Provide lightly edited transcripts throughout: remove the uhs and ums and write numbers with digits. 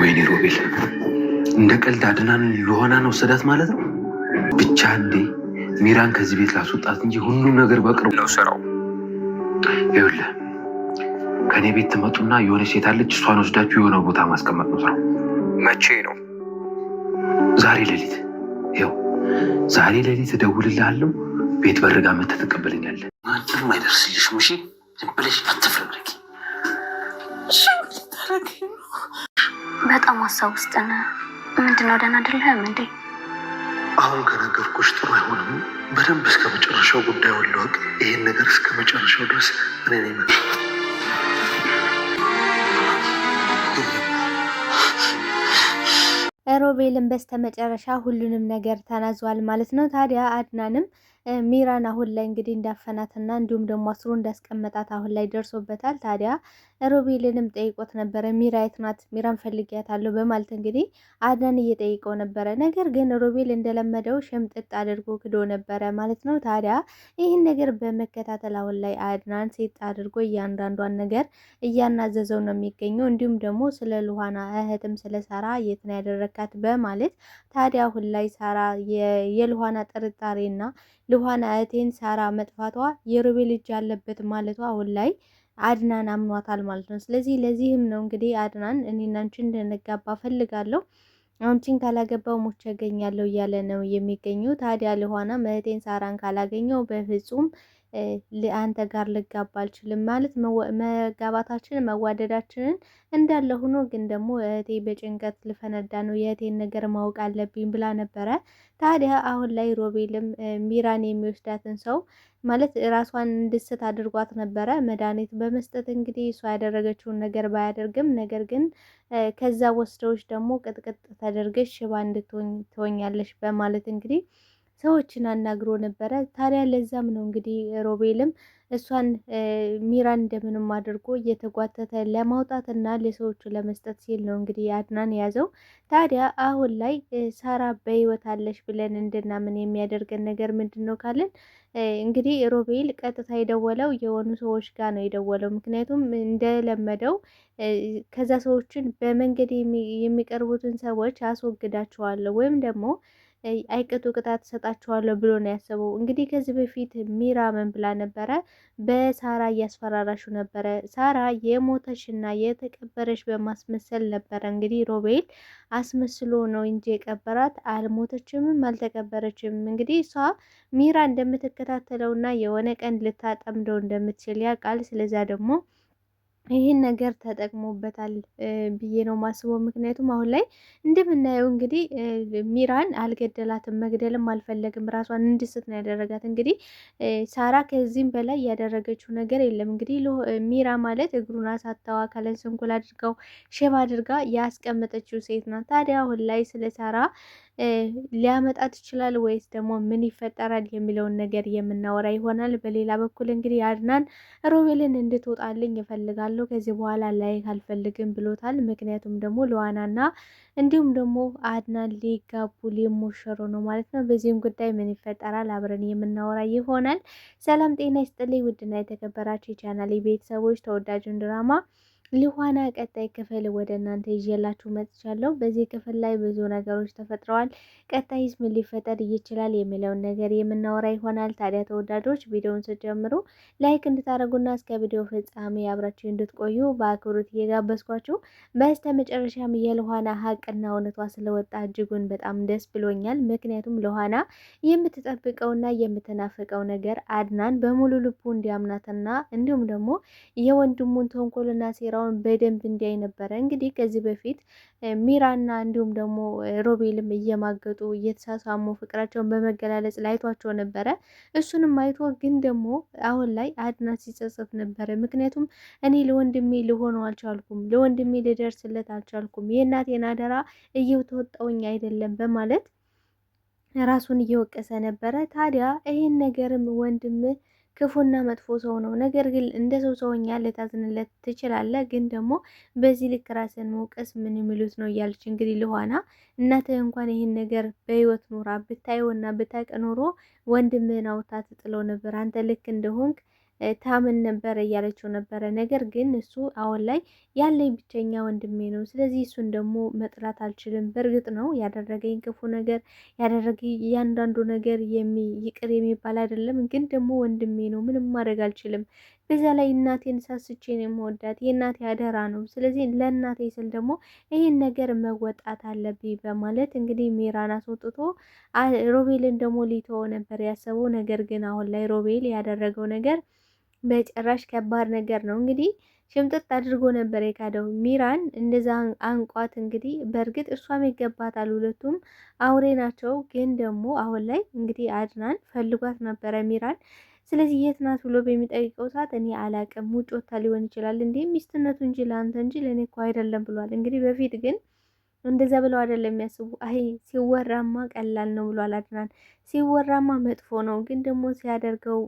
ወይኔ ሮቤል፣ እንደ ቀልድ አድናን ሉሃናን ወሰዳት ማለት ነው። ብቻ እንዴ ሚራን ከዚህ ቤት ላስወጣት እንጂ ሁሉም ነገር በቅርቡ ነው ስራው። ይኸውልህ ከእኔ ቤት ትመጡና የሆነ ሴት አለች፣ እሷን ወስዳችሁ የሆነ ቦታ ማስቀመጥ ነው ስራው። መቼ ነው? ዛሬ ሌሊት። ይኸው ዛሬ ሌሊት እደውልልሃለሁ። ቤት በርጋ መተህ ትቀበለኛለህ። ማንም አይደርስልሽም። እሺ ዝም ብለሽ አትፍረብረቂ። በጣም ሀሳብ ውስጥ ነህ። ምንድነው? ደህና አይደለህም እንዴ? አሁን ከነገርኩሽ ጥሩ አይሆንም። በደንብ እስከ መጨረሻው ጉዳዩን ልወቅ። ይህን ነገር እስከ መጨረሻው ድረስ እኔ ነኝ። ሮቤልን በስተመጨረሻ ሁሉንም ነገር ተናዟል ማለት ነው። ታዲያ አድናንም ሚራን አሁን ላይ እንግዲህ እንዳፈናትና እንዲሁም ደግሞ አስሮ እንዳስቀመጣት አሁን ላይ ደርሶበታል። ታዲያ ሮቤልንም ጠይቆት ነበረ። ሚራ የት ናት? ሚራን ፈልጊያታለሁ በማለት እንግዲህ አድናን እየጠይቀው ነበረ። ነገር ግን ሮቤል እንደለመደው ሸምጥጥ አድርጎ ክዶ ነበረ ማለት ነው። ታዲያ ይህን ነገር በመከታተል አሁን ላይ አድናን ሴት አድርጎ እያንዳንዷን ነገር እያናዘዘው ነው የሚገኘው። እንዲሁም ደግሞ ስለ ሉሃና እህትም ስለ ሳራ የት ነው ያደረካት በማለት ታዲያ አሁን ላይ ሳራ የሉሃና ጥርጣሬና ሉሃና እህቴን ሳራ መጥፋቷ የሮቤል እጅ አለበት ማለቷ አሁን ላይ አድናን አምኗታል ማለት ነው። ስለዚህ ለዚህም ነው እንግዲህ አድናን እኔና አንቺ እንድንጋባ ፈልጋለሁ፣ አንቺን ካላገባው ሞቼ እገኛለሁ እያለ ነው የሚገኘው። ታዲያ ሉሃና እህቴን ሳራን ካላገኘው በፍጹም አንተ ጋር ልጋባ አልችልም ማለት መጋባታችንን መዋደዳችንን እንዳለ ሆኖ ግን ደግሞ እህቴ በጭንቀት ልፈነዳ ነው፣ የእህቴን ነገር ማወቅ አለብኝ ብላ ነበረ። ታዲያ አሁን ላይ ሮቤልም ሚራን የሚወስዳትን ሰው ማለት ራሷን እንድስት አድርጓት ነበረ መድኃኒት በመስጠት እንግዲህ እሷ ያደረገችውን ነገር ባያደርግም ነገር ግን ከዛ ወስደዎች ደግሞ ቅጥቅጥ ተደርገሽ ሽባ እንድትሆኝ ትሆኛለሽ በማለት እንግዲህ ሰዎችን አናግሮ ነበረ። ታዲያ ለዛም ነው እንግዲህ ሮቤልም እሷን ሚራን እንደምንም አድርጎ እየተጓተተ ለማውጣት እና ለሰዎቹ ለመስጠት ሲል ነው እንግዲህ አድናን የያዘው። ታዲያ አሁን ላይ ሳራ በህይወት አለሽ ብለን እንድናምን የሚያደርገን ነገር ምንድን ነው ካልን እንግዲህ ሮቤል ቀጥታ የደወለው የሆኑ ሰዎች ጋር ነው የደወለው። ምክንያቱም እንደለመደው ከዛ ሰዎችን በመንገድ የሚቀርቡትን ሰዎች አስወግዳቸዋለሁ ወይም ደግሞ አይቀጡ ቅጣት ሰጣቸዋለሁ ብሎ ነው ያሰበው። እንግዲህ ከዚህ በፊት ሚራ ምን ብላ ነበረ? በሳራ እያስፈራራሹ ነበረ። ሳራ የሞተችና የተቀበረች በማስመሰል ነበረ እንግዲህ ሮቤል አስመስሎ ነው እንጂ የቀበራት አልሞተችምም አልተቀበረችም። እንግዲህ እሷ ሚራ እንደምትከታተለውና የሆነ ቀን ልታጠምደው እንደምትችል ያውቃል። ስለዛ ደግሞ ይህን ነገር ተጠቅሞበታል ብዬ ነው ማስበው። ምክንያቱም አሁን ላይ እንደምናየው እንግዲህ ሚራን አልገደላትም፣ መግደልም አልፈለግም፣ ራሷን እንድስት ነው ያደረጋት። እንግዲህ ሳራ ከዚህም በላይ ያደረገችው ነገር የለም። እንግዲህ ሚራ ማለት እግሩን አሳታዋ አካልን ስንኩል አድርገው ሽባ አድርጋ ያስቀመጠችው ሴት ናት። ታዲያ አሁን ላይ ስለ ሳራ ሊያመጣት ይችላል ወይስ ደግሞ ምን ይፈጠራል የሚለውን ነገር የምናወራ ይሆናል። በሌላ በኩል እንግዲህ አድናን ሮቤልን እንድትወጣልኝ እፈልጋለሁ ከዚህ በኋላ ላይክ አልፈልግም ብሎታል። ምክንያቱም ደግሞ ሉሃናና እንዲሁም ደግሞ አድናን ሊጋቡ ሊሞሸሩ ነው ማለት ነው። በዚህም ጉዳይ ምን ይፈጠራል አብረን የምናወራ ይሆናል። ሰላም ጤና ይስጥልኝ ውድና የተከበራችሁ የቻናሌ ቤተሰቦች፣ ተወዳጁን ድራማ ሉሃና ቀጣይ ክፍል ወደ እናንተ ይዤላችሁ መጥቻለሁ። በዚህ ክፍል ላይ ብዙ ነገሮች ተፈጥረዋል። ቀጣይስ ምን ሊፈጠር ይችላል የሚለውን ነገር የምናወራ ይሆናል። ታዲያ ተወዳጆች ቪዲዮውን ስትጀምሩ ላይክ እንድታደርጉና እስከ ቪዲዮ ፍጻሜ አብራችሁ እንድትቆዩ በአክብሮት እየጋበዝኳችሁ፣ በስተ መጨረሻም የሉሃና ሀቅና እውነቷ ስለወጣ እጅጉን በጣም ደስ ብሎኛል። ምክንያቱም ሉሃና የምትጠብቀውና የምትናፍቀው ነገር አድናን በሙሉ ልቡ እንዲያምናትና እንዲሁም ደግሞ የወንድሙን ተንኮልና ሴራ በደንብ እንዲያይ ነበረ። እንግዲህ ከዚህ በፊት ሚራና እንዲሁም ደግሞ ሮቤልም እየማገጡ እየተሳሳሙ ፍቅራቸውን በመገላለጽ ላይቷቸው ነበረ። እሱንም አይቶ ግን ደግሞ አሁን ላይ አድና ሲጸጸት ነበረ። ምክንያቱም እኔ ለወንድሜ ልሆነው አልቻልኩም፣ ለወንድሜ ልደርስለት አልቻልኩም፣ የእናቴን አደራ እየተወጣውኝ አይደለም በማለት ራሱን እየወቀሰ ነበረ። ታዲያ ይህን ነገርም ወንድም ክፉና መጥፎ ሰው ነው። ነገር ግን እንደ ሰው ሰውኛ ልታዝንለት ትችላለህ፣ ግን ደግሞ በዚህ ልክ ራስን መውቀስ ምን የሚሉት ነው እያለች እንግዲህ ሉሃና እናትህ እንኳን ይህን ነገር በህይወት ኖራ ብታየውና ብታውቅ ኖሮ ወንድምህን አውጥታ ትጥለው ነበር። አንተ ልክ እንደሆንክ ታምን ነበረ እያለችው ነበረ። ነገር ግን እሱ አሁን ላይ ያለኝ ብቸኛ ወንድሜ ነው። ስለዚህ እሱን ደግሞ መጥላት አልችልም። በእርግጥ ነው ያደረገኝ ክፉ ነገር ያደረገኝ እያንዳንዱ ነገር ይቅር የሚባል አይደለም። ግን ደግሞ ወንድሜ ነው፣ ምንም ማድረግ አልችልም። በዛ ላይ እናቴን ሳስቼ ነው የምወዳት፣ የእናቴ አደራ ነው። ስለዚህ ለእናቴ ስል ደግሞ ይህን ነገር መወጣት አለብኝ በማለት እንግዲህ ሚራን አስወጥቶ ሮቤልን ደግሞ ሊተወው ነበር ያሰበው። ነገር ግን አሁን ላይ ሮቤል ያደረገው ነገር በጭራሽ ከባድ ነገር ነው። እንግዲህ ሽምጥጥ አድርጎ ነበር የካደው ሚራን እንደዛ አንቋት። እንግዲህ በእርግጥ እሷም ይገባታል፣ ሁለቱም አውሬ ናቸው። ግን ደግሞ አሁን ላይ እንግዲህ አድናን ፈልጓት ነበረ ሚራን። ስለዚህ የት ናት ብሎ በሚጠይቀው ሰዓት እኔ አላቅም፣ ውጭ ወታ ሊሆን ይችላል፣ እንዲህ ሚስትነቱ እንጂ ለአንተ እንጂ ለእኔ እኮ አይደለም ብሏል። እንግዲህ በፊት ግን እንደዛ ብለው አይደለም የሚያስቡ። አይ ሲወራማ ቀላል ነው ብሏል አድናን። ሲወራማ መጥፎ ነው፣ ግን ደግሞ ሲያደርገው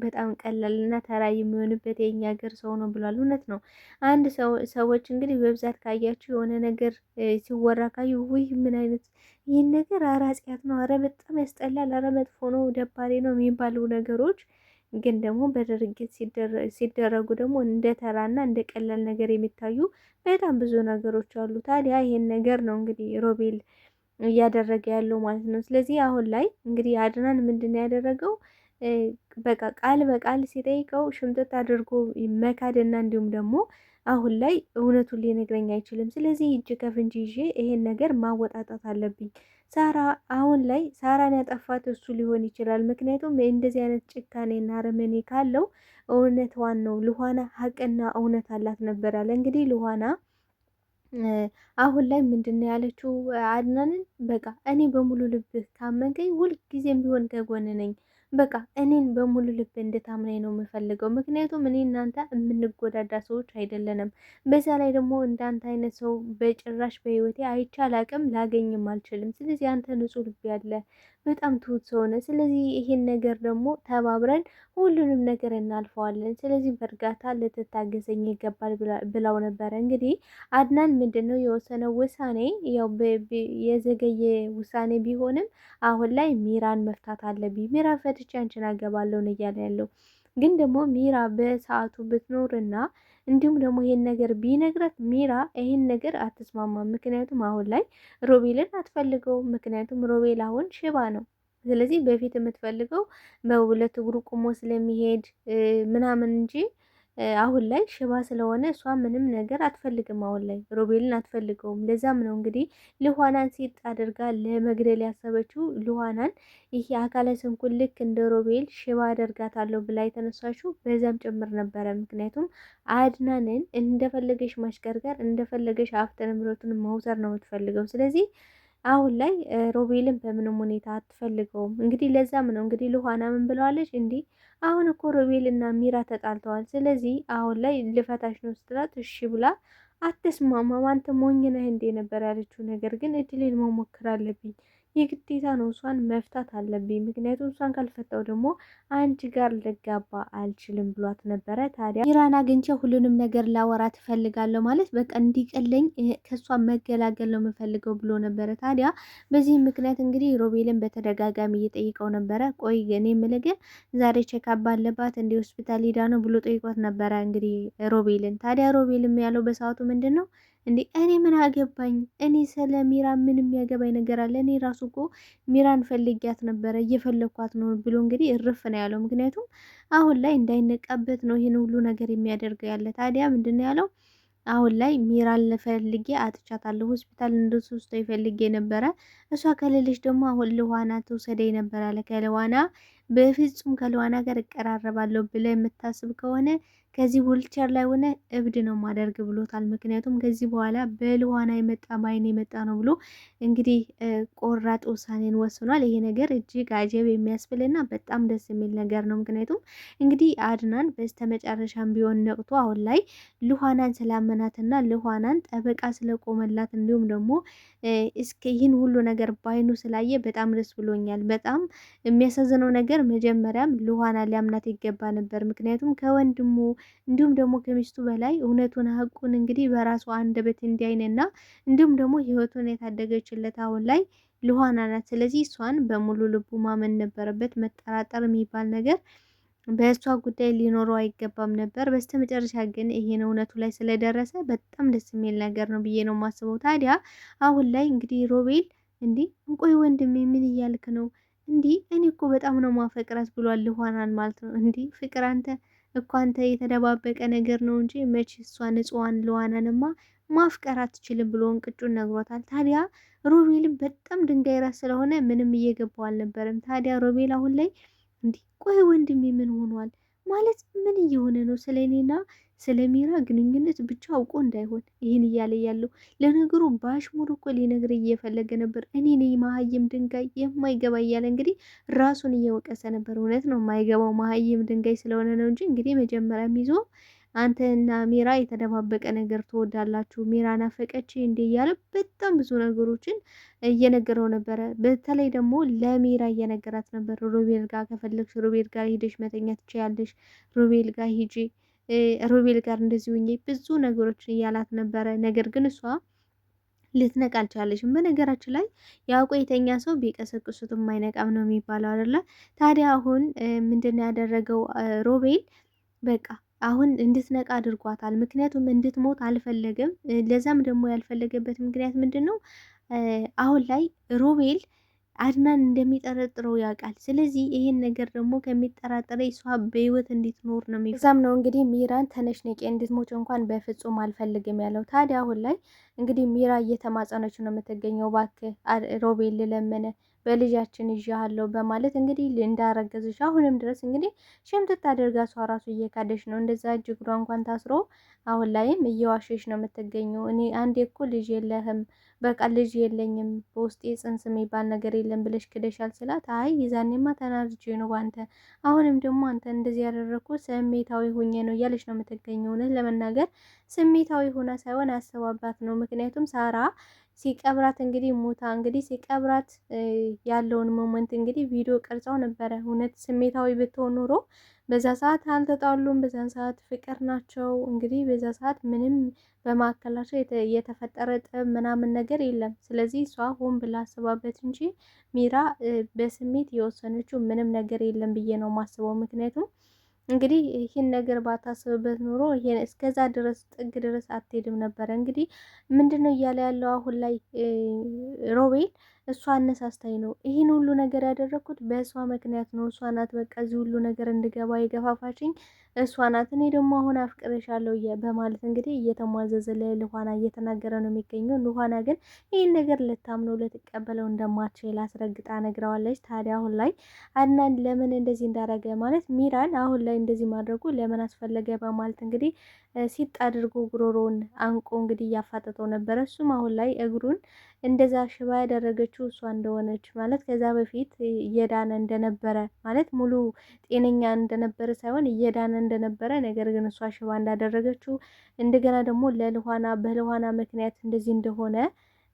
በጣም ቀላል እና ተራ የሚሆንበት የኛ ሀገር ሰው ነው ብሏል። እውነት ነው። አንድ ሰዎች እንግዲህ በብዛት ካያችሁ የሆነ ነገር ሲወራ ካዩ ውይ ምን አይነት ይህን ነገር አረ አጽያት ነው፣ አረ በጣም ያስጠላል፣ አረ መጥፎ ነው፣ ደባሪ ነው የሚባሉ ነገሮች ግን ደግሞ በድርጊት ሲደረጉ ደግሞ እንደ ተራና እንደ ቀላል ነገር የሚታዩ በጣም ብዙ ነገሮች አሉ። ታዲያ ይሄን ነገር ነው እንግዲህ ሮቤል እያደረገ ያለው ማለት ነው። ስለዚህ አሁን ላይ እንግዲህ አድናን ምንድን ነው ያደረገው? በቃ ቃል በቃል ሲጠይቀው ሽምጥጥ አድርጎ መካድና እንዲሁም ደግሞ አሁን ላይ እውነቱን ሊነግረኝ አይችልም። ስለዚህ እጅ ከፍንጅ ይዤ ይሄን ነገር ማወጣጣት አለብኝ። ሳራ አሁን ላይ ሳራን ያጠፋት እሱ ሊሆን ይችላል። ምክንያቱም እንደዚህ አይነት ጭካኔና አረመኔ ካለው እውነቷን ነው። ልኋና ሀቅና እውነት አላት ነበር ያለ። እንግዲህ ልኋና አሁን ላይ ምንድን ነው ያለችው? አድናንን በቃ እኔ በሙሉ ልብህ ካመንከኝ ሁልጊዜም ቢሆን ከጎን ነኝ። በቃ እኔን በሙሉ ልብ እንድታምናኝ ነው የምፈልገው። ምክንያቱም እኔ እናንተ የምንጎዳዳ ሰዎች አይደለንም። በዛ ላይ ደግሞ እንዳንተ አይነት ሰው በጭራሽ በህይወቴ አይቼ አላቅም፣ ላገኝም አልችልም። ስለዚህ አንተ ንጹሕ ልብ ያለ በጣም ትሁት ሰው ነህ። ስለዚህ ይሄን ነገር ደግሞ ተባብረን ሁሉንም ነገር እናልፈዋለን። ስለዚህ በእርጋታ ልትታገሰኝ ይገባል ብለው ነበረ። እንግዲህ አድናን ምንድን ነው የወሰነው ውሳኔ? ያው የዘገየ ውሳኔ ቢሆንም አሁን ላይ ሚራን መፍታት አለብኝ፣ ሚራን ፈትቼ አንቺን አገባለሁ ነው እያለ ያለው። ግን ደግሞ ሚራ በሰዓቱ ብትኖርና እንዲሁም ደግሞ ይሄን ነገር ቢነግራት ሚራ ይሄን ነገር አትስማማም። ምክንያቱም አሁን ላይ ሮቤልን አትፈልገውም። ምክንያቱም ሮቤል አሁን ሽባ ነው። ስለዚህ በፊት የምትፈልገው በሁለት እግሩ ቁሞ ስለሚሄድ ምናምን እንጂ አሁን ላይ ሽባ ስለሆነ እሷ ምንም ነገር አትፈልግም። አሁን ላይ ሮቤልን አትፈልገውም። ለዛም ነው እንግዲህ ልኋናን ሲጥ አድርጋ ለመግደል ያሰበችው። ልኋናን ይሄ አካለ ስንኩል ልክ እንደ ሮቤል ሽባ አደርጋታለሁ ብላ የተነሳችው በዛም ጭምር ነበረ። ምክንያቱም አድናንን እንደፈለገሽ ማሽከርከር፣ እንደፈለገሽ ሀብተ ንብረቱን መውሰድ ነው የምትፈልገው። ስለዚህ አሁን ላይ ሮቤልን በምንም ሁኔታ አትፈልገውም። እንግዲህ ለዛም ነው እንግዲህ ልኋና ምን ብለዋለች? እንዲህ አሁን እኮ ሮቤል እና ሚራ ተጣልተዋል። ስለዚህ አሁን ላይ ልፈታሽ ነው ስትላት እሺ ብላ አትስማማም። አንተ ሞኝ ነህ እንዴ ነበር ያለችው። ነገር ግን እድሌን መሞከር አለብኝ፣ የግዴታ ነው እሷን መፍታት አለብኝ። ምክንያቱም እሷን ካልፈታው ደግሞ አንቺ ጋር ልጋባ አልችልም ብሏት ነበረ። ታዲያ ሚራን አግኝቼ ሁሉንም ነገር ላወራ ትፈልጋለሁ ማለት በቃ እንዲቀለኝ ከእሷ መገላገል ነው የምፈልገው ብሎ ነበረ። ታዲያ በዚህ ምክንያት እንግዲህ ሮቤልን በተደጋጋሚ እየጠይቀው ነበረ። ቆይ እኔ የምልህ ግን ዛሬ ቼካፕ አለባት እንዲ ሆስፒታል ሄዳ ነው ብሎ ጠይቆት ነበረ እንግዲህ ሮቤልን። ታዲያ ሮቤልም ያለው በሰዓቱ ምንድን ነው እንዴ እኔ ምን አገባኝ? እኔ ስለ ሚራ ምንም ያገባኝ ነገር አለ? እኔ ራሱ እኮ ሚራን ፈልጊያት ነበረ እየፈለግኳት ነው ብሎ እንግዲህ እርፍ ነው ያለው። ምክንያቱም አሁን ላይ እንዳይነቃበት ነው ይህን ሁሉ ነገር የሚያደርገው ያለ። ታዲያ ምንድን ነው ያለው? አሁን ላይ ሚራን ልፈልጌ አጥቻታለሁ፣ ሆስፒታል እንድትወስደኝ ፈልጌ ነበረ። እሷ ከሌለች ደግሞ አሁን ልኋና ትውሰደኝ ነበር አለ። ከልኋና በፍጹም ከልኋና ጋር እቀራረባለሁ ብለህ የምታስብ ከሆነ ከዚህ ዊልቸር ላይ ሆነ እብድ ነው ማደርግ ብሎታል። ምክንያቱም ከዚህ በኋላ በልኋና የመጣ በአይን የመጣ ነው ብሎ እንግዲህ ቆራጥ ውሳኔን ወስኗል። ይሄ ነገር እጅግ አጀብ የሚያስብልና በጣም ደስ የሚል ነገር ነው። ምክንያቱም እንግዲህ አድናን በስተመጨረሻም ቢሆን ነቅቶ አሁን ላይ ልኋናን ስላመናትና ልኋናን ጠበቃ ስለቆመላት እንዲሁም ደግሞ እስከ ይህን ሁሉ ነገር ባይኑ ስላየ በጣም ደስ ብሎኛል። በጣም የሚያሳዝነው ነገር መጀመሪያም ልኋና ሊያምናት ይገባ ነበር። ምክንያቱም ከወንድሙ እንዲሁም ደግሞ ከሚስቱ በላይ እውነቱን ሀቁን እንግዲህ በራሱ አንደበት እንዲያይንና እንዲሁም ደግሞ ህይወቱን የታደገችለት አሁን ላይ ልኋና ናት። ስለዚህ እሷን በሙሉ ልቡ ማመን ነበረበት። መጠራጠር የሚባል ነገር በእሷ ጉዳይ ሊኖረው አይገባም ነበር። በስተመጨረሻ ግን ይሄን እውነቱ ላይ ስለደረሰ በጣም ደስ የሚል ነገር ነው ብዬ ነው የማስበው። ታዲያ አሁን ላይ እንግዲህ ሮቤል እንዲህ እንቆይ ወንድሜ ምን እያልክ ነው? እንዲህ እኔ እኮ በጣም ነው ማፈቅራት ብሏል ልኋናን ማለት ነው። እንዲህ ፍቅር አንተ እኮ አንተ የተደባበቀ ነገር ነው እንጂ መች እሷ ንጹዋን ልኋናንማ ማፍቀር አትችልም ብሎ እንቅጩን ነግሮታል። ታዲያ ሮቤልም በጣም ድንጋይ ራስ ስለሆነ ምንም እየገባው አልነበረም። ታዲያ ሮቤል አሁን ላይ እንዲህ ቆይ ወንድሜ ምን ሆኗል ማለት ምን እየሆነ ነው? ስለ እኔና ስለ ሚራ ግንኙነት ብቻ አውቆ እንዳይሆን ይህን እያለ ያለው። ለነገሩ በአሽሙር እኮ ሊነግር እየፈለገ ነበር። እኔ ነኝ መሀይም ድንጋይ የማይገባ እያለ እንግዲህ ራሱን እየወቀሰ ነበር። እውነት ነው የማይገባው መሀይም ድንጋይ ስለሆነ ነው እንጂ እንግዲህ መጀመሪያም ይዞ አንተ እና ሚራ የተደባበቀ ነገር ትወዳላችሁ፣ ሚራ ናፈቀች እንዴ እያለ በጣም ብዙ ነገሮችን እየነገረው ነበረ። በተለይ ደግሞ ለሚራ እየነገራት ነበር። ሮቤል ጋር ከፈለግሽ ሮቤል ጋር ሂደሽ መተኛት ትችያለሽ፣ ሮቤል ጋር ሂጂ፣ ሮቤል ጋር እንደዚህ ሁኜ ብዙ ነገሮችን እያላት ነበረ። ነገር ግን እሷ ልትነቃ አልቻለሽም። በነገራችን ላይ ያውቆ የተኛ ሰው ቢቀሰቅሱትም አይነቃም ነው የሚባለው አይደለ? ታዲያ አሁን ምንድን ያደረገው ሮቤል በቃ አሁን እንድትነቃ አድርጓታል። ምክንያቱም እንድትሞት አልፈለገም። ለዛም ደግሞ ያልፈለገበት ምክንያት ምንድን ነው? አሁን ላይ ሮቤል አድናን እንደሚጠረጥረው ያውቃል። ስለዚህ ይህን ነገር ደግሞ ከሚጠራጠረ እሷ በህይወት እንድትኖር ነው እዛም ነው እንግዲህ ሚራን ተነሽ ነቄ እንድትሞች እንኳን በፍጹም አልፈልግም ያለው። ታዲያ አሁን ላይ እንግዲህ ሚራ እየተማጸነች ነው የምትገኘው። እባክህ ሮቤል ልለመነ በልጃችን ይዣሃለሁ በማለት እንግዲህ እንዳረገዝሽ አሁንም ድረስ እንግዲህ ሽምጥጥ አድርጋ እሷ ራሱ እየካደሽ ነው። እንደዛ እጅ እግሯ እንኳን ታስሮ አሁን ላይም እየዋሸሽ ነው የምትገኘው። እኔ አንዴ እኮ ልጅ የለህም በቃ ልጅ የለኝም በውስጤ ጽንስ የሚባል ነገር የለም ብለሽ ክደሻል ስላት፣ አይ ይዛኔማ ተናድጄ ነው ባንተ፣ አሁንም ደግሞ አንተ እንደዚህ ያደረግኩ ስሜታዊ ሁኜ ነው እያለች ነው የምትገኘው። እውነት ለመናገር ስሜታዊ ሆና ሳይሆን አስባባት ነው። ምክንያቱም ሳራ ሲቀብራት እንግዲህ ሞታ እንግዲህ ሲቀብራት ያለውን ሞመንት እንግዲህ ቪዲዮ ቀርጸው ነበረ። እውነት ስሜታዊ ብትሆን ኖሮ በዛ ሰዓት አልተጣሉም፣ በዛን ሰዓት ፍቅር ናቸው። እንግዲህ በዛ ሰዓት ምንም በማዕከላቸው የተፈጠረ ጠብ ምናምን ነገር የለም። ስለዚህ እሷ ሆን ብላ አስባበት እንጂ ሚራ በስሜት የወሰነችው ምንም ነገር የለም ብዬ ነው ማስበው። ምክንያቱም እንግዲህ ይህን ነገር ባታስብበት ኖሮ ይሄን እስከዛ ድረስ ጥግ ድረስ አትሄድም ነበረ። እንግዲህ ምንድነው እያለ ያለው አሁን ላይ ሮቤል እሷ አነሳስታኝ ነው ይህን ሁሉ ነገር ያደረኩት በእሷ ምክንያት ነው። እሷ ናት በቃ እዚህ ሁሉ ነገር እንድገባ የገፋፋችኝ እሷ ናት። እኔ ደግሞ አሁን አፍቅሬሻለሁ በማለት እንግዲህ እየተሟዘዘ ለልኋና እየተናገረ ነው የሚገኘው። ልኋና ግን ይህን ነገር ልታምነው ልትቀበለው እንደማትችል አስረግጣ ነግረዋለች። ታዲያ አሁን ላይ አድናን ለምን እንደዚህ እንዳረገ ማለት ሚራን አሁን ላይ እንደዚህ ማድረጉ ለምን አስፈለገ በማለት እንግዲህ ሲጥ አድርጎ ጉሮሮውን አንቆ እንግዲህ እያፋጠጠው ነበረ። እሱም አሁን ላይ እግሩን እንደዛ ሽባ ያደረገችው እሷ እንደሆነች ማለት ከዛ በፊት እየዳነ እንደነበረ ማለት ሙሉ ጤነኛ እንደነበረ ሳይሆን እየዳነ እንደነበረ፣ ነገር ግን እሷ ሽባ እንዳደረገችው እንደገና ደግሞ ለልኋና በልኋና ምክንያት እንደዚህ እንደሆነ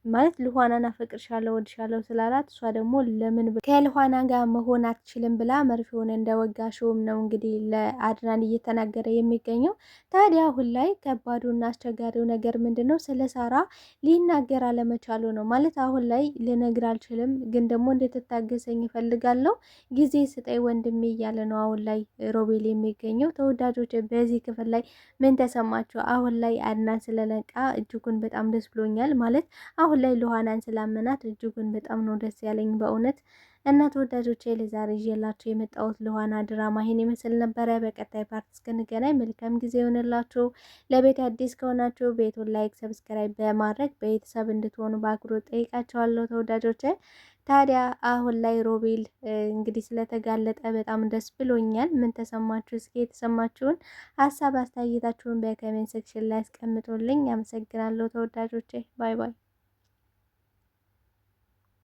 ማለት ልኋናን አፈቅርሻለሁ ወድሻለሁ ስላላት እሷ ደግሞ ለምን ከልኋና ጋር መሆን አትችልም ብላ መርፌውን እንደወጋሽውም ነው እንግዲህ ለአድናን እየተናገረ የሚገኘው። ታዲያ አሁን ላይ ከባዱና አስቸጋሪው ነገር ምንድን ነው? ስለ ሳራ ሊናገር አለመቻሉ ነው። ማለት አሁን ላይ ልነግር አልችልም፣ ግን ደግሞ እንድትታገሰኝ ይፈልጋለሁ፣ ጊዜ ስጠኝ ወንድሜ እያለ ነው አሁን ላይ ሮቤል የሚገኘው። ተወዳጆች በዚህ ክፍል ላይ ምን ተሰማቸው? አሁን ላይ አድናን ስለነቃ እጅጉን በጣም ደስ ብሎኛል። ማለት አሁን ላይ ልኋናን ስላመናት እጅጉን በጣም ነው ደስ ያለኝ በእውነት። እና ተወዳጆቼ ለዛሬ ይዤላችሁ የመጣሁት ልኋና ድራማ ይሄን ይመስል ነበረ። በቀጣይ ፓርት እስክንገናኝ መልካም ጊዜ ይሆንላችሁ። ለቤት አዲስ ከሆናችሁ ቤቱን ላይክ፣ ሰብስክራይብ በማድረግ ቤተሰብ እንድትሆኑ በአክብሮት ጠይቃችኋለሁ ተወዳጆቼ። ታዲያ አሁን ላይ ሮቤል እንግዲህ ስለተጋለጠ በጣም ደስ ብሎኛል። ምን ተሰማችሁ? እስኪ የተሰማችሁን ሀሳብ አስተያየታችሁን በኮሜንት ሴክሽን ላይ አስቀምጡልኝ። አመሰግናለሁ ተወዳጆቼ። ባይ ባይ።